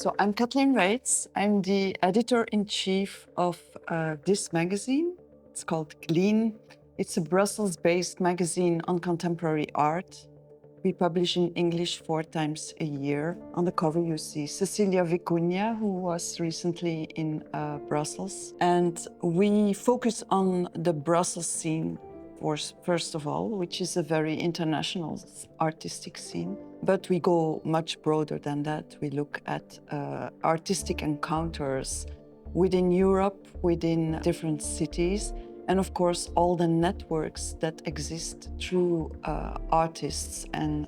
So I'm Kathleen Weyts. I'm the editor-in-chief of this magazine. It's called Glean. It's a Brussels-based magazine on contemporary art. We publish in English 4 times a year. On the cover you see Cecilia Vicuña, who was recently in Brussels. And we focus on the Brussels scene, first of all, which is a very international artistic scene. But we go much broader than that. We look at artistic encounters within Europe, within different cities, and of course, all the networks that exist through artists and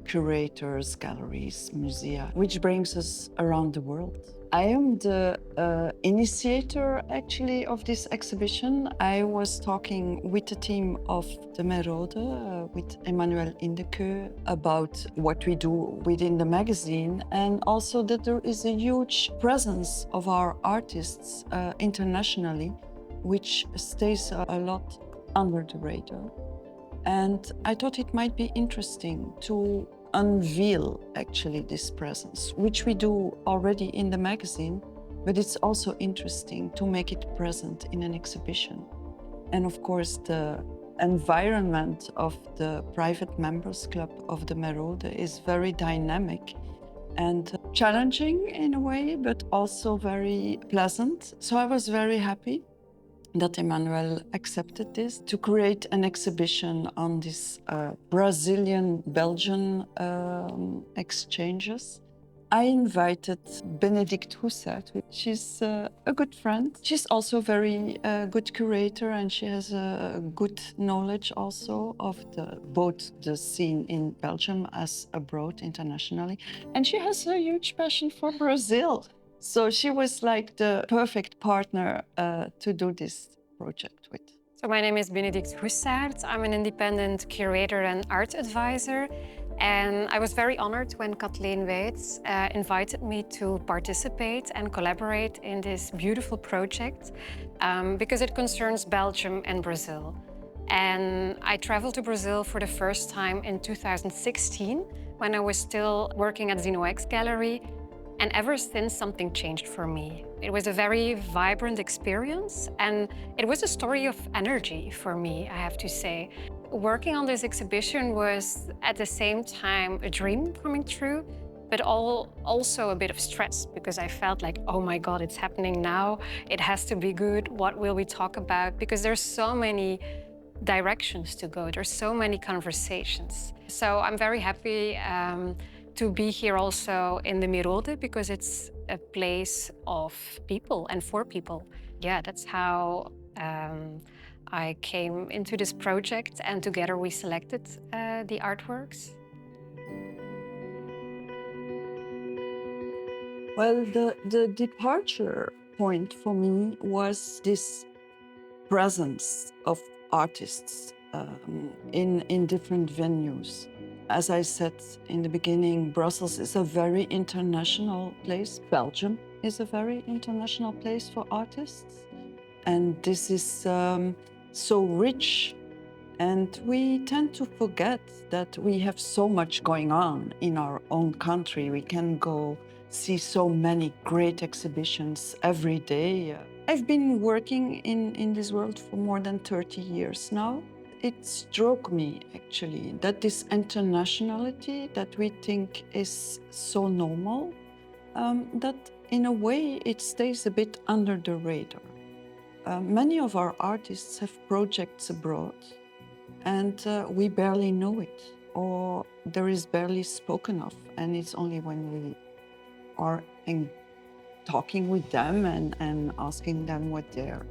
curators, galleries, musea, which brings us around the world. I am the initiator, actually, of this exhibition. I was talking with the team of TheMerode, with Emmanuel Indeke, about what we do within the magazine, and also that there is a huge presence of our artists internationally, which stays a lot under the radar. And I thought it might be interesting to unveil actually this presence, which we do already in the magazine, but it's also interesting to make it present in an exhibition. And of course, the environment of the private members club of TheMerode is very dynamic and challenging in a way, but also very pleasant. So I was very happy that Emmanuel accepted this to create an exhibition on these Brazilian-Belgian exchanges. I invited Bénédicte Goesaert. She's a good friend. She's also a very good curator, and she has a good knowledge also of both the scene in Belgium as abroad internationally. And she has a huge passion for Brazil. So she was like the perfect partner to do this project with. So my name is Bénédicte Goesaert. I'm an independent curator and art advisor. And I was very honored when Kathleen Weyts invited me to participate and collaborate in this beautiful project because it concerns Belgium and Brazil. And I traveled to Brazil for the first time in 2016 when I was still working at ZinoX Gallery. And ever since, something changed for me. It was a very vibrant experience, and it was a story of energy for me, I have to say. Working on this exhibition was at the same time a dream coming true, but also a bit of stress, because I felt like, oh my God, it's happening now. It has to be good. What will we talk about? Because there's so many directions to go. There's so many conversations. So I'm very happy to be here also in TheMerode, because it's a place of people and for people. Yeah, that's how I came into this project, and together we selected the artworks. Well, the departure point for me was this presence of artists in different venues. As I said in the beginning, Brussels is a very international place. Belgium is a very international place for artists. And this is so rich. And we tend to forget that we have so much going on in our own country. We can go see so many great exhibitions every day. I've been working in this world for more than 30 years now. It struck me, actually, that this internationality that we think is so normal, that in a way it stays a bit under the radar. Many of our artists have projects abroad, and we barely know it, or there is barely spoken of, and it's only when we are talking with them and asking them what they're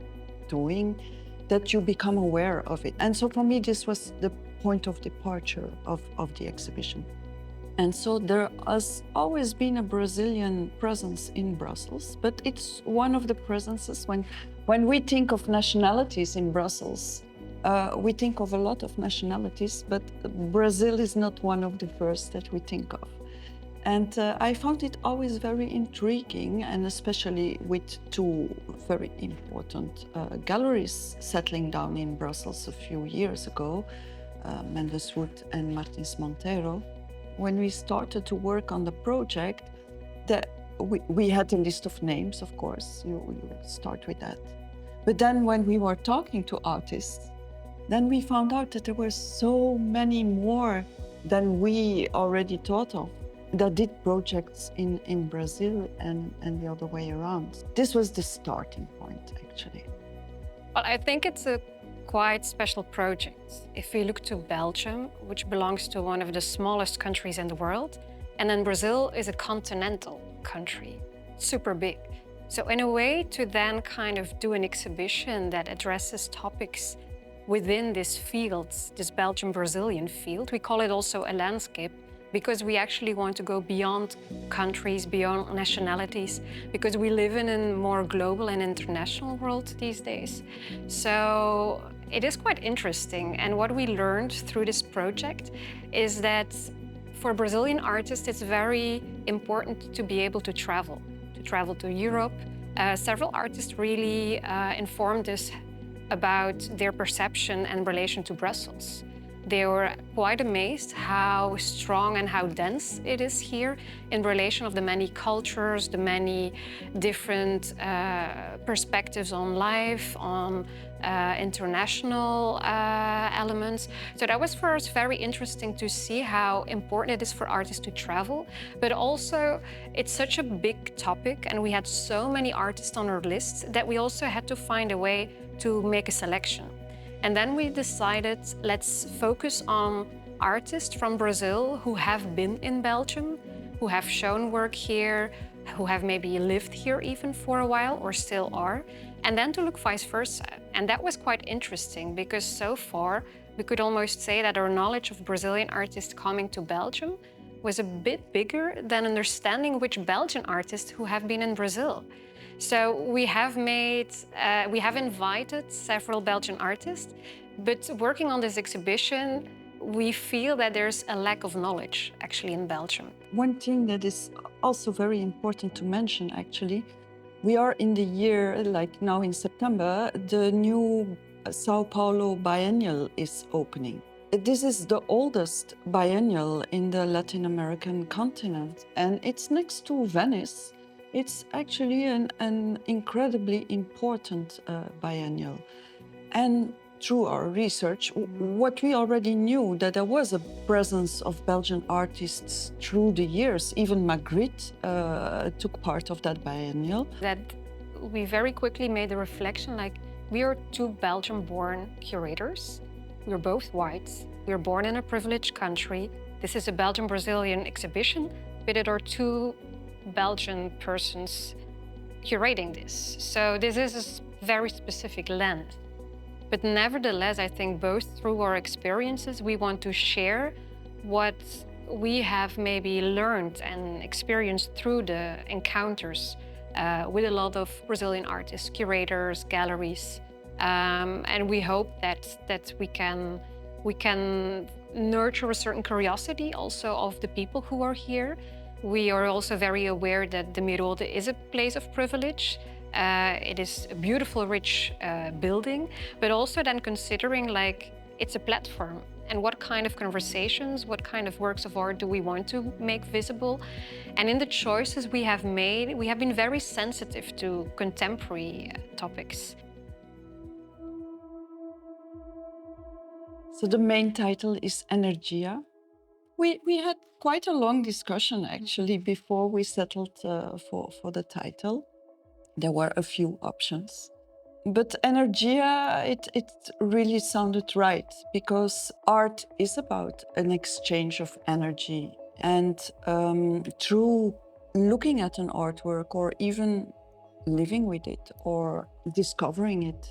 doing that you become aware of it. And so for me, this was the point of departure of the exhibition. And so there has always been a Brazilian presence in Brussels, but it's one of the presences when we think of nationalities in Brussels, we think of a lot of nationalities, but Brazil is not one of the first that we think of. And I found it always very intriguing, and especially with 2 very important galleries settling down in Brussels a few years ago, Mendes Wood and Martins Monteiro. When we started to work on the project, the we had a list of names, of course, you start with that. But then when we were talking to artists, then we found out that there were so many more than we already thought of that did projects in Brazil and the other way around. This was the starting point, actually. Well, I think it's a quite special project. If we look to Belgium, which belongs to one of the smallest countries in the world, and then Brazil is a continental country, super big. So in a way, to then kind of do an exhibition that addresses topics within this field, this Belgian-Brazilian field, we call it also a landscape, because we actually want to go beyond countries, beyond nationalities, because we live in a more global and international world these days. So it is quite interesting. And what we learned through this project is that for Brazilian artists, it's very important to be able to travel to Europe. Several artists really informed us about their perception and relation to Brussels. They were quite amazed how strong and how dense it is here in relation of the many cultures, the many different perspectives on life, on international elements. So that was for us very interesting to see how important it is for artists to travel, but also it's such a big topic and we had so many artists on our list that we also had to find a way to make a selection. And then we decided, let's focus on artists from Brazil who have been in Belgium, who have shown work here, who have maybe lived here even for a while or still are, and then to look vice versa. And that was quite interesting because so far we could almost say that our knowledge of Brazilian artists coming to Belgium was a bit bigger than understanding which Belgian artists who have been in Brazil. So we have invited several Belgian artists, but working on this exhibition, we feel that there's a lack of knowledge actually in Belgium. One thing that is also very important to mention, actually, we are in the year, like now in September, the new Sao Paulo Biennial is opening. This is the oldest biennial in the Latin American continent, and it's next to Venice. It's actually an incredibly important biennial. And through our research, what we already knew, that there was a presence of Belgian artists through the years. Even Magritte took part of that biennial. That we very quickly made the reflection, like, we are two Belgian-born curators. We're both white. We're born in a privileged country. This is a Belgian-Brazilian exhibition, but it are two Belgian persons curating this. So this is a very specific lens. But nevertheless, I think both through our experiences, we want to share what we have maybe learned and experienced through the encounters with a lot of Brazilian artists, curators, galleries. And we hope that we can nurture a certain curiosity also of the people who are here. We are also very aware that TheMerode is a place of privilege. It is a beautiful, rich building, but also then considering like it's a platform and what kind of conversations, what kind of works of art do we want to make visible. And in the choices we have made, we have been very sensitive to contemporary topics. So the main title is Energia. We had quite a long discussion actually before we settled for the title. There were a few options. But Energia, it really sounded right because art is about an exchange of energy. And through looking at an artwork or even living with it or discovering it,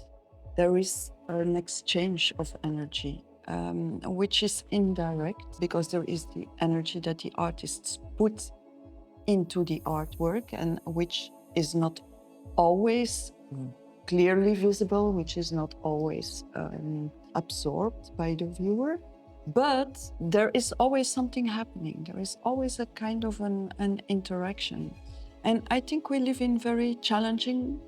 there is an exchange of energy. Which is indirect because there is the energy that the artists put into the artwork and which is not always clearly visible, which is not always absorbed by the viewer. But there is always something happening. There is always a kind of an interaction. And I think we live in very challenging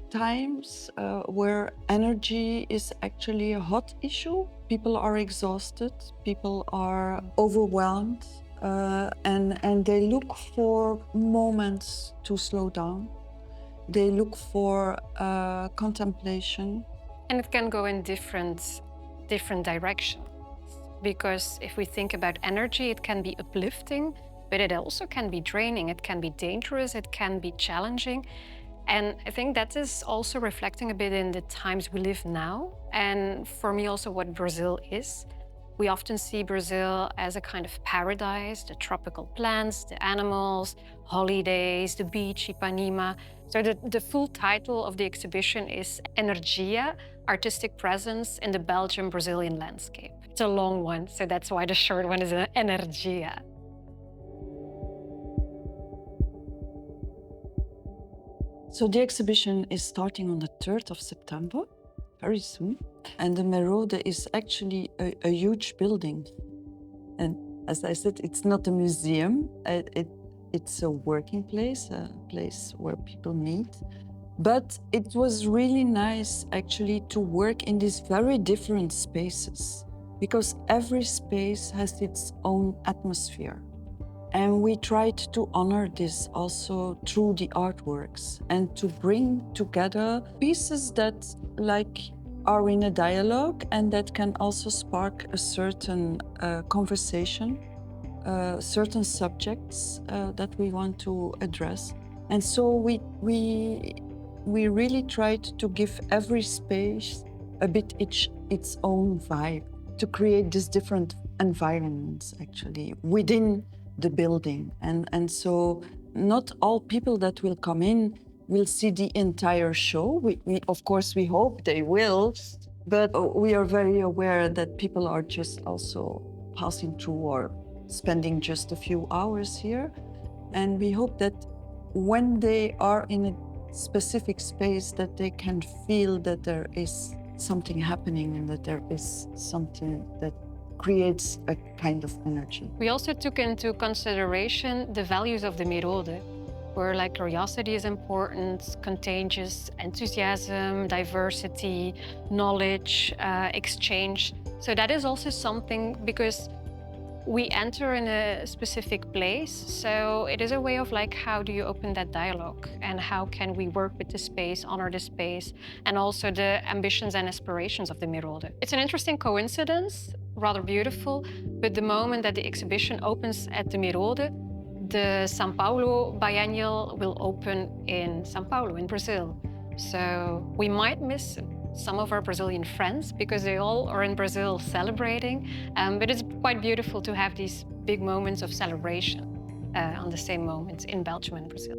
times where energy is actually a hot issue. People are exhausted, people are overwhelmed, and they look for moments to slow down. They look for contemplation. And it can go in different directions. Because if we think about energy, it can be uplifting, but it also can be draining. It can be dangerous, it can be challenging. And I think that is also reflecting a bit in the times we live now. And for me also what Brazil is. We often see Brazil as a kind of paradise, the tropical plants, the animals, holidays, the beach, Ipanema. So the full title of the exhibition is Energia, Artistic Presence in the Belgian-Brazilian Landscape. It's a long one, so that's why the short one is Energia. So the exhibition is starting on the 3rd of September, very soon. And the Merode is actually a huge building. And as I said, it's not a museum. It's a working place, a place where people meet. But it was really nice actually to work in these very different spaces, because every space has its own atmosphere. And we tried to honor this also through the artworks and to bring together pieces that are in a dialogue and that can also spark a certain conversation, certain subjects that we want to address. And so we really tried to give every space a bit its own vibe, to create these different environments actually within the building. And so not all people that will come in will see the entire show. Of course, we hope they will, but we are very aware that people are just also passing through or spending just a few hours here. And we hope that when they are in a specific space, that they can feel that there is something happening and that there is something that creates a kind of energy. We also took into consideration the values of the Merode, where curiosity is important, contagious enthusiasm, diversity, knowledge, exchange. So that is also something, because we enter in a specific place, so it is a way of how do you open that dialogue and how can we work with the space, honor the space, and also the ambitions and aspirations of the Merode. It's an interesting coincidence, rather beautiful, but the moment that the exhibition opens at the Merode, the São Paulo biennial will open in São Paulo, in Brazil. So we might miss some of our Brazilian friends because they all are in Brazil celebrating, but it's quite beautiful to have these big moments of celebration on the same moment in Belgium and Brazil.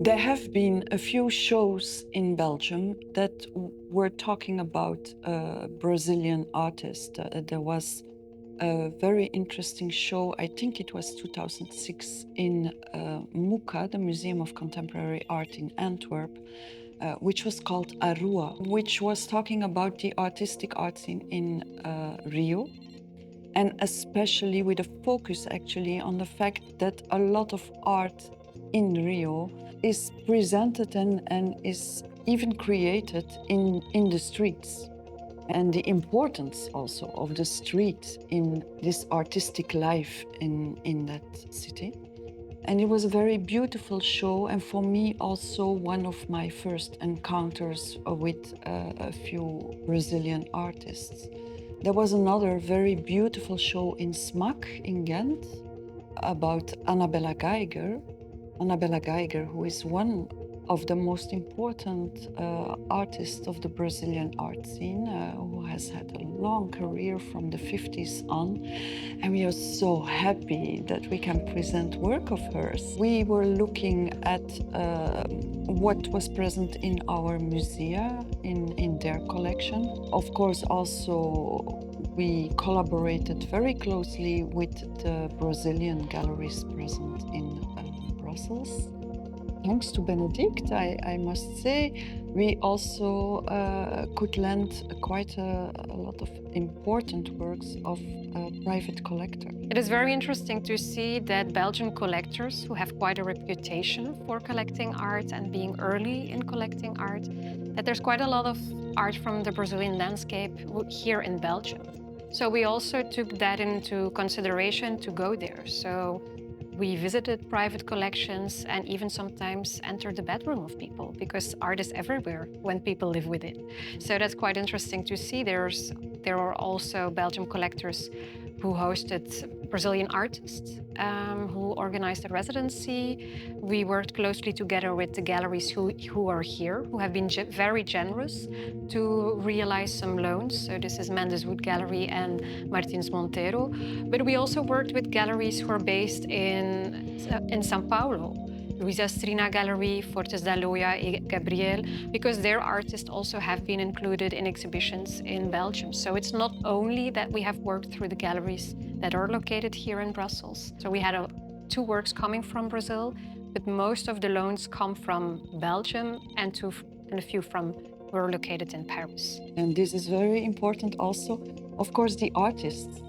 There have been a few shows in Belgium that were talking about Brazilian artists. There was a very interesting show, I think it was 2006, in MUCA, the Museum of Contemporary Art in Antwerp, which was called Arua, which was talking about the artistic art scene in Rio, and especially with a focus actually on the fact that a lot of art in Rio is presented and is even created in the streets. And the importance also of the street in this artistic life in that city. And it was a very beautiful show, and for me also one of my first encounters with a few Brazilian artists. There was another very beautiful show in SMAC in Ghent about Anna Bella Geiger. Anna Bella Geiger, who is one of the most important artists of the Brazilian art scene, who has had a long career from the 50s on. And we are so happy that we can present work of hers. We were looking at what was present in our musea, in their collection. Of course, also we collaborated very closely with the Brazilian galleries present in Brussels. Thanks to Bénédicte, I must say, we also could lend quite a lot of important works of a private collector. It is very interesting to see that Belgian collectors, who have quite a reputation for collecting art and being early in collecting art, that there's quite a lot of art from the Brazilian landscape here in Belgium. So we also took that into consideration to go there. So we visited private collections and even sometimes entered the bedroom of people, because art is everywhere when people live with it. So that's quite interesting to see. There are also Belgian collectors who hosted Brazilian artists who organized a residency. We worked closely together with the galleries who are here, who have been very generous to realize some loans. So this is Mendes Wood Gallery and Martins Monteiro. But we also worked with galleries who are based in São Paulo. Luisa Strina Gallery, Fortes da Loya, Gabriel, because their artists also have been included in exhibitions in Belgium. So it's not only that we have worked through the galleries that are located here in Brussels. So we had 2 works coming from Brazil, but most of the loans come from Belgium and a few were located in Paris. And this is very important also, of course, the artists.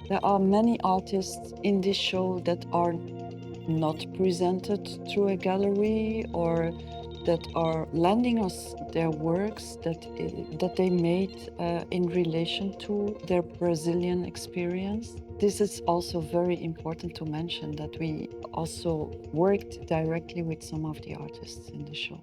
There are many artists in this show that are not presented through a gallery or that are lending us their works that they made in relation to their Brazilian experience. This is also very important to mention, that we also worked directly with some of the artists in the show.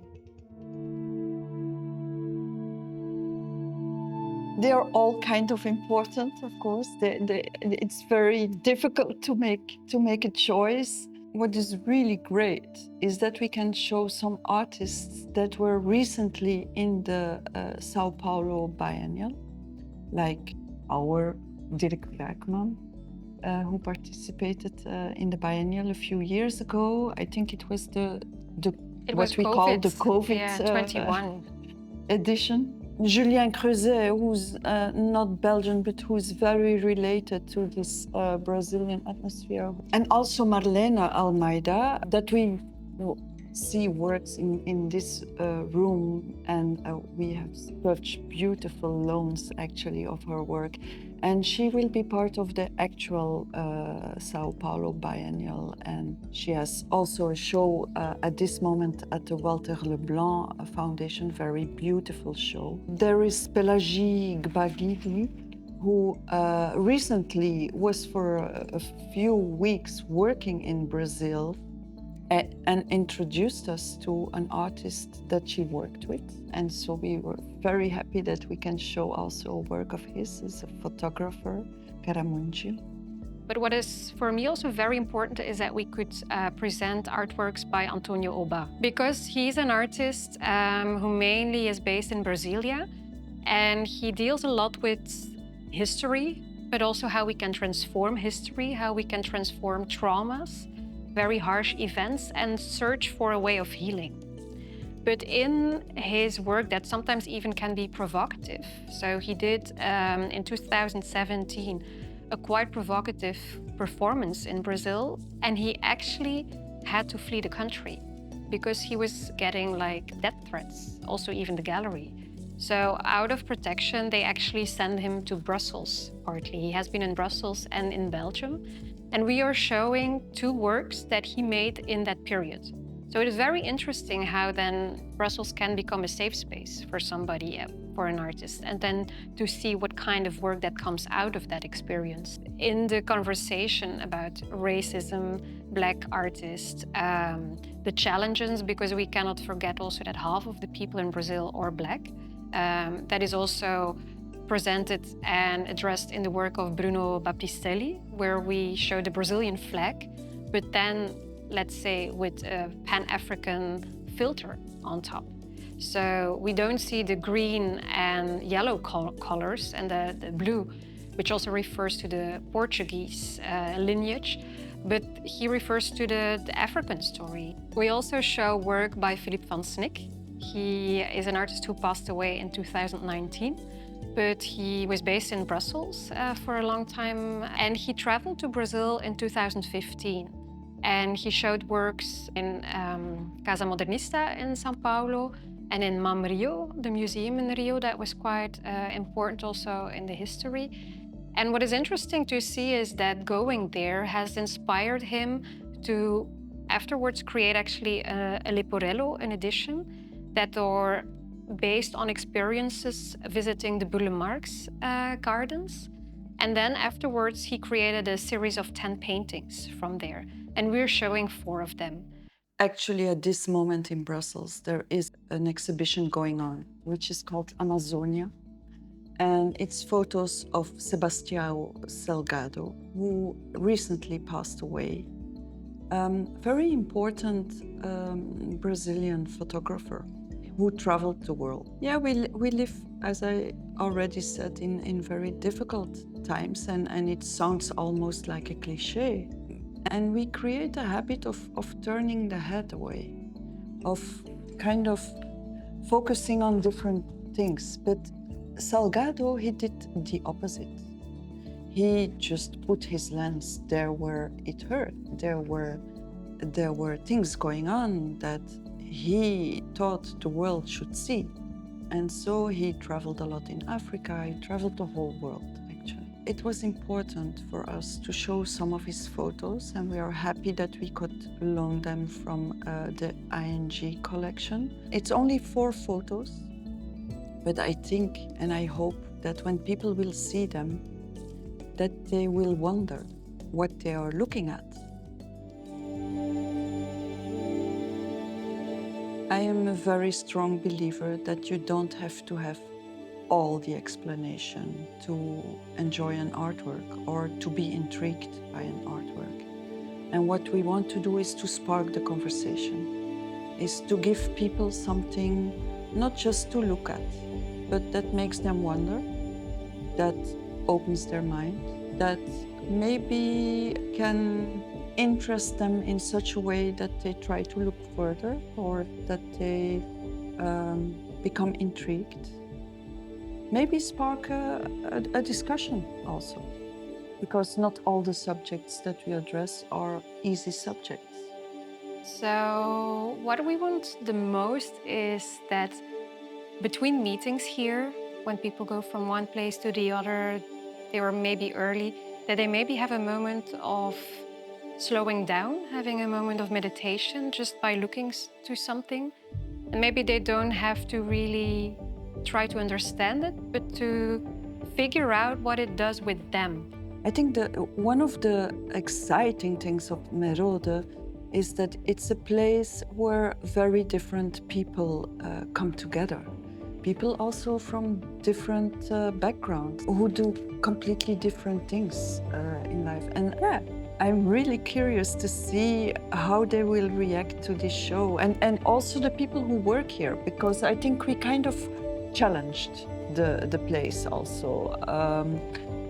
They are all kind of important, of course. It's very difficult to make a choice. What is really great is that we can show some artists that were recently in the Sao Paulo Biennial, like our Dirk Werkman, who participated in the Biennial a few years ago. I think it was what we call the COVID 21 edition. Julien Creuset, who's not Belgian, but who's very related to this Brazilian atmosphere. And also Marlena Almeida, that we see works in this room, and we have such beautiful loans actually of her work. And she will be part of the actual Sao Paulo Biennial, and she has also a show at this moment at the Walter Leblanc Foundation, very beautiful show. There is Pelagie Gbagidi, who recently was for a few weeks working in Brazil and introduced us to an artist that she worked with. And so we were very happy that we can show also a work of his as a photographer, Caramunci. But what is for me also very important is that we could present artworks by Antonio Oba, because he's an artist who mainly is based in Brasilia, and he deals a lot with history, but also how we can transform history, how we can transform traumas, very harsh events, and search for a way of healing. But in his work that sometimes even can be provocative. So he did in 2017 a quite provocative performance in Brazil, and he actually had to flee the country because he was getting like death threats, also even the gallery. So out of protection, they actually send him to Brussels partly. He has been in Brussels and in Belgium. And we are showing 2 works that he made in that period. So it is very interesting how then Brussels can become a safe space for somebody, for an artist, and then to see what kind of work that comes out of that experience. In the conversation about racism, Black artists, the challenges, because we cannot forget also that half of the people in Brazil are Black. That is also presented and addressed in the work of Bruno Baptistelli, where we show the Brazilian flag, but then, let's say, with a Pan-African filter on top. So we don't see the green and yellow colors and the blue, which also refers to the Portuguese lineage, but he refers to the African story. We also show work by Philippe van Snick. He is an artist who passed away in 2019. But he was based in Brussels for a long time, and he traveled to Brazil in 2015. And he showed works in Casa Modernista in São Paulo and in MAM Rio, the museum in Rio that was quite important also in the history. And what is interesting to see is that going there has inspired him to afterwards create actually a Leporello, an edition, that are based on experiences visiting the Boule Marx gardens. And then afterwards, he created a series of 10 paintings from there. And we're showing 4 of them. Actually, at this moment in Brussels, there is an exhibition going on, which is called Amazonia. And it's photos of Sebastião Salgado, who recently passed away. Very important Brazilian photographer who traveled the world. Yeah, we live, as I already said, in very difficult times, and it sounds almost like a cliche. And we create a habit of turning the head away, of kind of focusing on different things. But Salgado, he did the opposite. He just put his lens there where it hurt. There were things going on that he thought the world should see. And so he traveled a lot in Africa. He traveled the whole world, actually. It was important for us to show some of his photos, and we are happy that we could loan them from the ING collection. It's only 4 photos, but I think and I hope that when people will see them, that they will wonder what they are looking at. I am a very strong believer that you don't have to have all the explanation to enjoy an artwork or to be intrigued by an artwork. And what we want to do is to spark the conversation, is to give people something not just to look at, but that makes them wonder, that opens their mind, that maybe can interest them in such a way that they try to look further, or that they become intrigued. Maybe spark a discussion also, because not all the subjects that we address are easy subjects. So what we want the most is that between meetings here, when people go from one place to the other, they were maybe early, that they maybe have a moment of slowing down, having a moment of meditation just by looking to something. And maybe they don't have to really try to understand it, but to figure out what it does with them. I think that one of the exciting things of Merode is that it's a place where very different people come together. People also from different backgrounds who do completely different things in life. And yeah, I'm really curious to see how they will react to this show, and also the people who work here, because I think we kind of challenged the place also.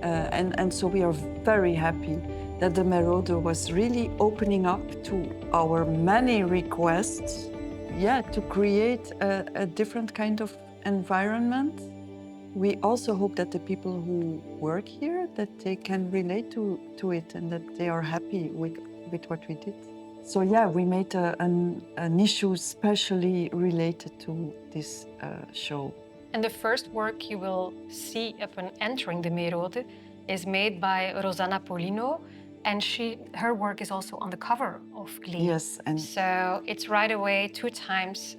And so we are very happy that TheMerode was really opening up to our many requests, yeah, to create a different kind of environment. We also hope that the people who work here, that they can relate to it and that they are happy with what we did. So yeah, we made an issue specially related to this show. And the first work you will see upon entering TheMerode is made by Rosanna Polino, and her work is also on the cover of Glean. Yes, and so it's right away 2 times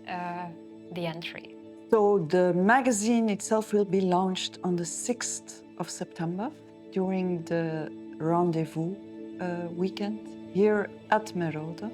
the entry. So the magazine itself will be launched on the 6th of September during the rendezvous weekend here at Merode.